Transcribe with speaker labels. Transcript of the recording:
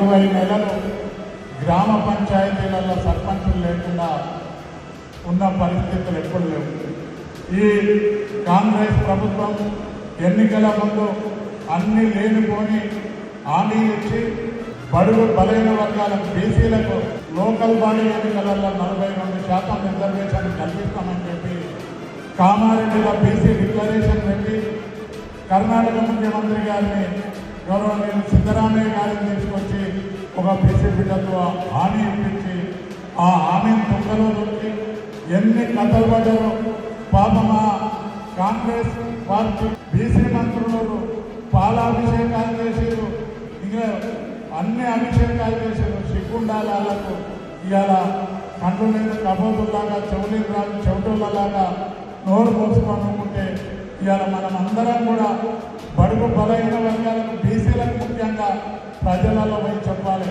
Speaker 1: 20 నెలలు గ్రామ పంచాయతీలలో సర్పంచులు లేకుండా ఉన్న పరిస్థితులు ఎప్పుడు లేవు. ఈ కాంగ్రెస్ ప్రభుత్వం ఎన్నికల ముందు అన్ని లేనిపోని హామీలు ఇచ్చి బడుగు బలైన వర్గాలకు బీసీలకు లోకల్ బాడీ ఎన్నికలలో 42% రిజర్వేషన్ కల్పిస్తామని చెప్పి కామారెడ్డిలో బీసీ డిక్లరేషన్ పెట్టి కర్ణాటక ముఖ్యమంత్రి గారిని గౌరవనీయులు సిద్ధరామయ్య గారిని తీసుకొచ్చి ఒక బీసీ బిడ్డతో హామీ ఇప్పించి ఆ హామీని తొక్కలో దొరికి ఎన్ని కథలు పడ్డారో పాపమా కాంగ్రెస్ పార్టీ బీసీ మంత్రులు పాలాభిషేకాలు చేసారు, ఇంకా అన్ని అభిషేకాలు చేసారు. సిగ్గుండాలి వాళ్ళకు. ఇవాళ కండ్లు లేదు కబోతుల్లాగా చెవిటోళ్ళలాగా నోరు పోసుకొని అనుకుంటే ఇవాళ మనం అందరం కూడా బడుగు బలైన వర్గాలకు బీసీలకు ముఖ్యంగా ప్రజలలో పోయి చెప్పాలి.